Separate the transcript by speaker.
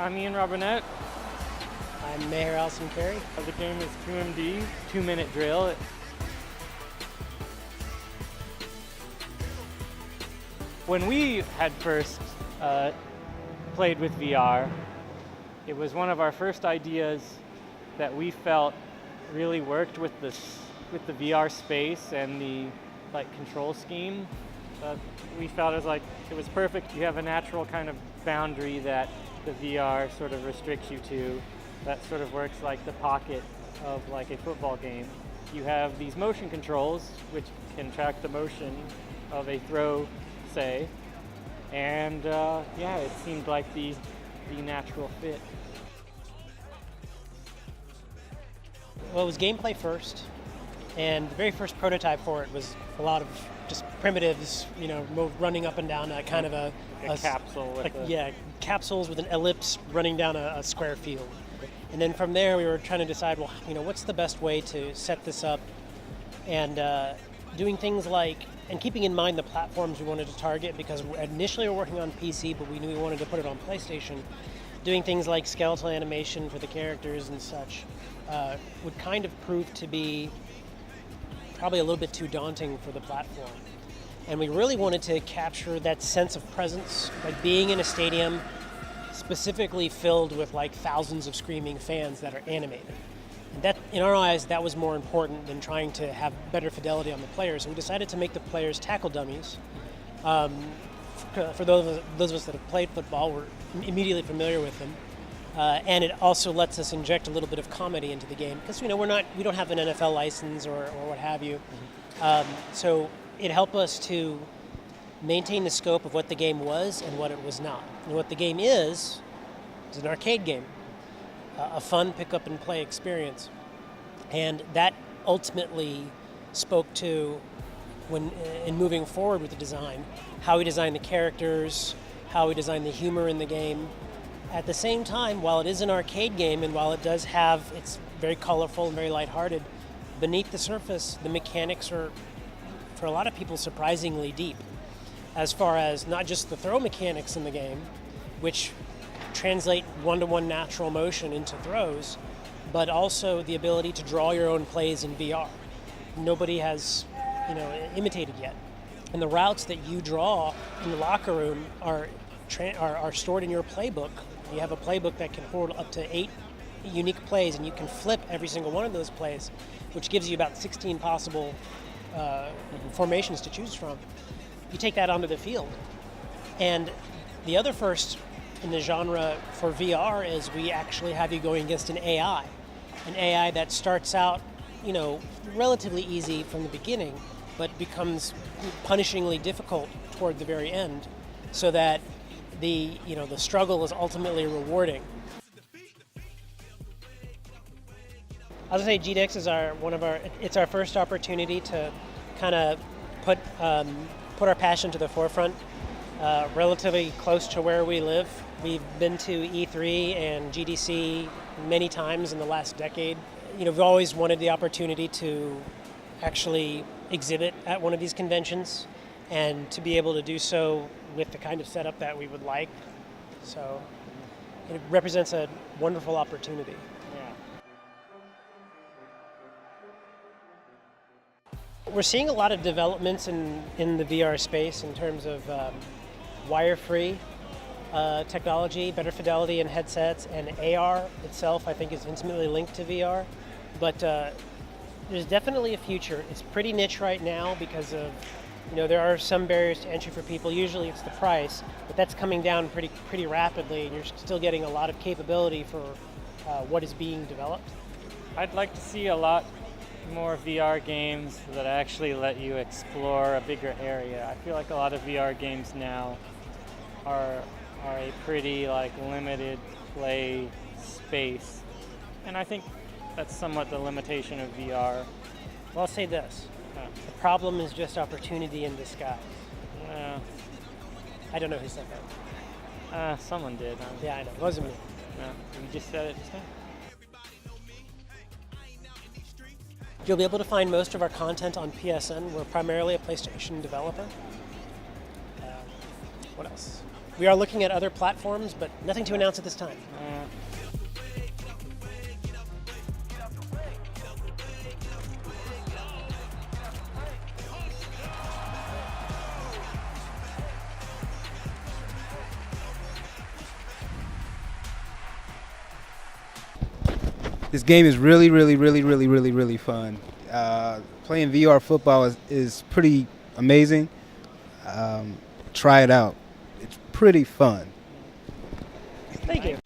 Speaker 1: I'm Ian Robinette.
Speaker 2: I'm Mayor Alison Carey.
Speaker 1: The game is 2MD, 2-minute drill. When we had first played with VR, it was one of our first ideas that we felt really worked with the VR space and the control scheme. We felt it was perfect. You have a natural kind of boundary that the VR sort of restricts you to. That sort of works like the pocket of a football game. You have these motion controls which can track the motion of a throw, say, and it seemed like the natural fit.
Speaker 2: Well, it was gameplay first, and the very first prototype for it was a lot of just primitives, running up and down a kind of a
Speaker 1: capsule.
Speaker 2: Capsules with an ellipse running down a square field. And then from there, we were trying to decide, what's the best way to set this up, and doing things and keeping in mind the platforms we wanted to target, because initially we were working on PC, but we knew we wanted to put it on PlayStation. Doing things like skeletal animation for the characters and such would kind of prove to be probably a little bit too daunting for the platform. And we really wanted to capture that sense of presence, like being in a stadium specifically filled with thousands of screaming fans that are animated. And that, in our eyes, that was more important than trying to have better fidelity on the players. So we decided to make the players tackle dummies. For those of us that have played football, we're immediately familiar with them. And it also lets us inject a little bit of comedy into the game, because we don't have an NFL license or what have you. So it helped us to maintain the scope of what the game was and what it was not. And what the game is an arcade game, a fun pick up and play experience. And that ultimately spoke to, in moving forward with the design, how we designed the characters, how we designed the humor in the game. At the same time, while it is an arcade game and while it's very colorful and very lighthearted, beneath the surface, the mechanics are, for a lot of people, surprisingly deep. As far as not just the throw mechanics in the game, which translate one-to-one natural motion into throws, but also the ability to draw your own plays in VR. Nobody has, imitated yet. And the routes that you draw in the locker room are stored in your playbook. You have a playbook that can hold up to 8 unique plays, and you can flip every single one of those plays, which gives you about 16 possible formations to choose from. You take that onto the field. And the other first in the genre for VR is we actually have you going against an AI that starts out, relatively easy from the beginning, but becomes punishingly difficult toward the very end, so that the struggle is ultimately rewarding. I would say GDEX is it's our first opportunity to kind of put our passion to the forefront, relatively close to where we live. We've been to E3 and GDC many times in the last decade. We've always wanted the opportunity to actually exhibit at one of these conventions, and to be able to do so with the kind of setup that we would like. So it represents a wonderful opportunity. We're seeing a lot of developments in the VR space in terms of wire-free technology, better fidelity in headsets, and AR itself I think is intimately linked to VR. But there's definitely a future. It's pretty niche right now because of, there are some barriers to entry for people. Usually it's the price, but that's coming down pretty rapidly, and you're still getting a lot of capability for what is being developed.
Speaker 1: I'd like to see a lot more VR games that actually let you explore a bigger area. I feel like a lot of VR games now are a pretty limited play space, and I think that's somewhat the limitation of VR.
Speaker 2: Well, I'll say this. The problem is just opportunity in disguise. I don't know who said that.
Speaker 1: Someone did.
Speaker 2: Yeah, I know. It wasn't me.
Speaker 1: No, you just said it just now.
Speaker 2: You'll be able to find most of our content on PSN. We're primarily a PlayStation developer. What else? We are looking at other platforms, but nothing to announce at this time.
Speaker 3: This game is really, really, really, really, really, really fun. Playing VR football is pretty amazing. Try it out. It's pretty fun.
Speaker 2: Thank you.